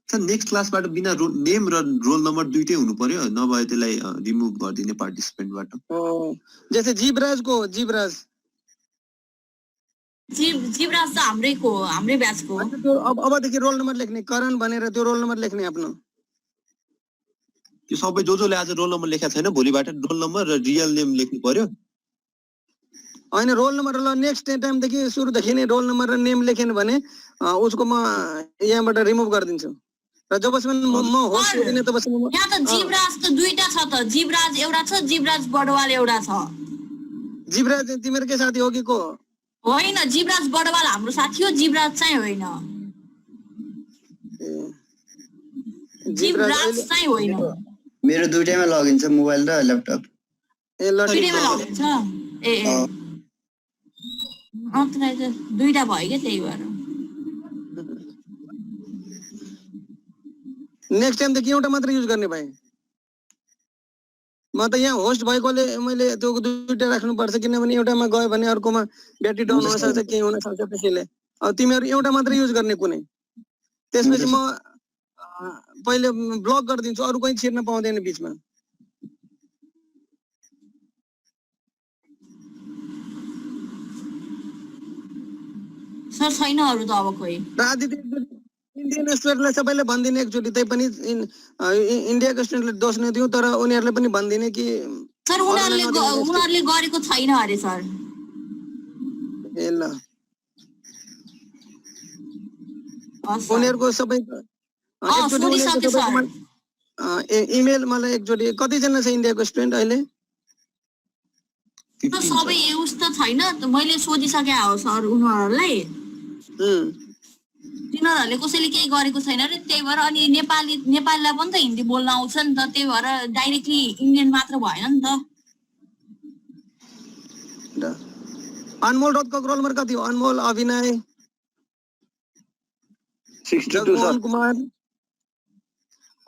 Speaker 5: सर नेक्स्ट क्लासबाट बिना नेम र रोल नम्बर दुइटै हुनु पर्यो, नभए त्यसलाई रिमुभ गरिदिने पार्टिसिपेन्टबाट।
Speaker 1: जस्तै जीवराज को? जीवराज
Speaker 4: जीवराज त हाम्रै ब्याचको।
Speaker 1: अबदेखि रोल नम्बर लेख्ने, करण भनेर त्यो रोल नम्बर लेख्ने आफ्नो।
Speaker 5: त्यो सबै जसले आज रोल नम्बर लेखेको छैन भोलिबाट रोल नम्बर र रियल नेम लेख्नु पर्यो।
Speaker 1: होइन रोल नम्बर ल नेक्स्ट टाइमदेखि सुरुदेखि नै रोल नम्बर र नेम लेखेन भने उसको म यहाँबाट रिमुभ गरिदिन्छु। र जबसम्म म होस्ट हुँदिन तबसम्म।
Speaker 4: यहाँ त जीवराज त दुईटा छ त, जीवराज एउटा छ, जीवराज बडवाल एउटा छ।
Speaker 1: जीवराज तिमीहरूकै साथी हो कि को?
Speaker 4: होइन जीवराज बडवाल हाम्रो साथी हो, जीवराज चाहिँ होइन। जीवराज चाहिँ होइन।
Speaker 2: मेरो दुईटैमा लगइन छ, मोबाइल र ल्यापटप।
Speaker 1: ए ल
Speaker 4: दुईटैमा लगइन छ। ए दुईटा भयो क्या, त्यही भएर।
Speaker 1: नेक्स्ट टाइमदेखि एउटा मात्र युज गर्ने भए। म त यहाँ होस्ट भएकोले मैले त्यो दुईटा राख्नुपर्छ, किनभने एउटामा गयो भने अर्कोमा ब्याट्री डाउन हुन सक्छ, केही हुन सक्छ। त्यसैले अब तिमीहरू एउटा मात्र युज गर्ने कुनै। त्यसपछि म पहिले ब्लक गरिदिन्छु, अरू कोही छिर्न पाउँदैन बिचमा।
Speaker 4: सर छैन अरू त अब खोइ।
Speaker 1: इन्डियन स्टुडेन्टलाई सबैले भनिदिने एकचोटि, त्यही पनि इन्डियाको स्टुडेन्टले दोष नदिउँ, तर उनीहरूले पनि भनिदिने कि
Speaker 4: सर उनीहरूले गरेको छैन अरे सर।
Speaker 1: ए ल उनीहरूको सबै इमेल मलाई एकचोटि। कतिजना छ इन्डियाको स्टुडेन्ट अहिले?
Speaker 4: सबै युज त छैन, मैले सोधिसके हो सर उनीहरूलाई। तिनीहरूले कसैले केही गरेको छैन रे, त्यही भएर। अनि नेपालीलाई पनि त हिन्दी बोल्न आउँछ नि त, त्यही भएर डाइरेक्टली इन्डियन मात्र भएन नि त।
Speaker 1: अनमोल रथको रोल नम्बर कति हो? अनमोल, अभिनय,
Speaker 6: 62
Speaker 1: Jagmohan Kumar.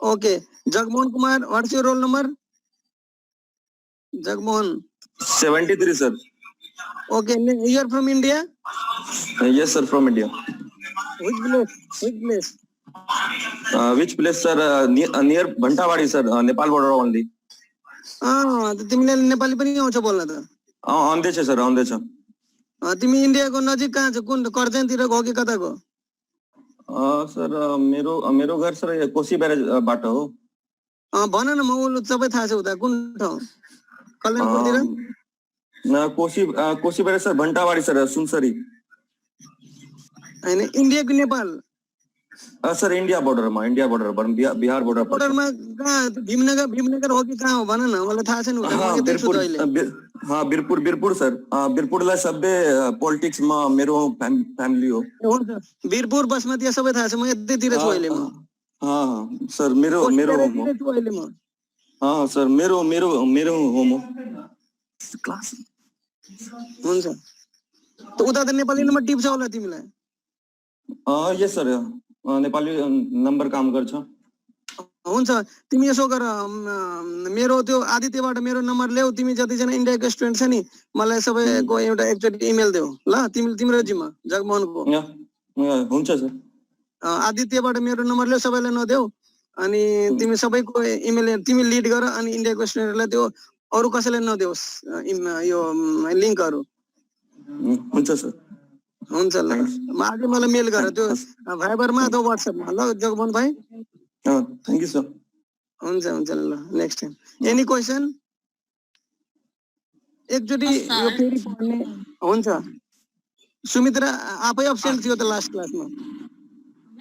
Speaker 1: Okay Jagmohan Kumar, what's your roll number? Jagmohan
Speaker 6: 73 sir.
Speaker 1: Okay, you are from India?
Speaker 6: Yes, sir, from India.
Speaker 1: Which place? Which place?
Speaker 6: Which place, sir? Near Bantawadi, sir. Nepal border only.
Speaker 1: तिमीले नेपाली पनि आउँछ बोल्न त?
Speaker 6: आउँदैछ सर, आउँदैछ.
Speaker 1: तिमी इन्डियाको नजिक कहाँ छ? कुन कर्जनतिर गयो कि कता गयो?
Speaker 6: सर मेरो घर सर कोशी ब्यारेजबाट हो.
Speaker 1: भन न, म सबै थाहा छ उता कुन ठाउँ? कल्याणपुरतिर?
Speaker 6: Koshi barrage sir Bhantabari sir Sunsari.
Speaker 1: हैन, इन्डिया कि Nepal?
Speaker 6: Sir India border Bihar border
Speaker 1: बोर्डरमा कहाँ? भीमनगर हो कि कहाँ हो भन न, मलाई थाहा छैन उता. म यतै छु त अहिले.
Speaker 6: बिरपुर सर. बिरपुरलाई सबै पोलिटिक्स मा मेरो फ्यामिली हो.
Speaker 1: बिरपुर बसमतिया सबै थाहा छ. म यतैतिर छु अहिले.
Speaker 6: म सर मेरो
Speaker 1: छु अहिले म.
Speaker 6: सर मेरो होम हो. क्लास
Speaker 1: हुन्छ. त उता त नेपाली नम्बर टिप्छ होला तिमीलाई?
Speaker 6: यस सर, नेपाली नम्बर काम गर्छ.
Speaker 1: हुन्छ, तिमी यसो गर, मेरो त्यो आदित्यबाट मेरो नम्बर ल्याऊ. तिमी जतिजना इन्डियाको स्टुडेन्ट छ नि, मलाई सबैको एउटा एकचोटि इमेल देऊ ल. तिम्रो जिम्मा जगमोहनको.
Speaker 6: हुन्छ सर.
Speaker 1: आदित्यबाट मेरो नम्बर ल्याऊ, सबैलाई नदेऊ. अनि तिमी सबैको इमेल तिमी लिड गर. अनि इन्डियाको स्टुडेन्टलाई त्यो अरू कसैलाई नदेओस् यो लिङ्कहरू.
Speaker 6: हुन्छ सर.
Speaker 1: हुन्छ ल, आजै मलाई मेल गर त्यो भाइबरमा अथवा व्हाट्सएपमा ल जगमोहन भाइ.
Speaker 6: Thank you sir.
Speaker 1: हुन्छ ल, नेक्स्ट टाइम. Any question? एकचोटि यो फेरि पढ्ने. हुन्छ. सुमित्रा आफै अब्सेन्ट थियो त लास्ट क्लासमा?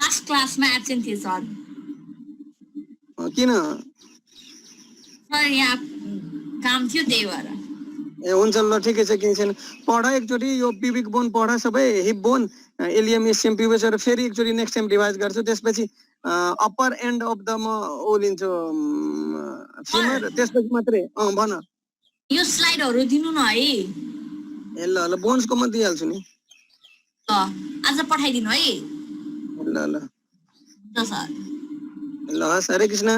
Speaker 4: लास्ट क्लासमा एब्सेन्ट थियो सर.
Speaker 1: किन?
Speaker 4: सर यहाँ काम थियो त्यही भएर.
Speaker 1: हुन्छ ल, ठिकै छ, केही छैन. पढ एकचोटि यो पिबिक बोन पढ सबै, हिप बोन, एलियम एसियम पिबेस फेरि एकचोटि नेक्स्ट टाइम रिभाइज गर्छु. त्यसपछि अप्पर एन्ड अफ द म लिन्छु फिमर, त्यसपछि मात्रै. भन.
Speaker 4: यो स्लाइडहरु दिनु न है.
Speaker 1: ल बोन्सको म दिइहाल्छु नि.
Speaker 4: आज पठाइदिनु है.
Speaker 1: ल
Speaker 4: सर.
Speaker 1: ल, हरे कृष्ण.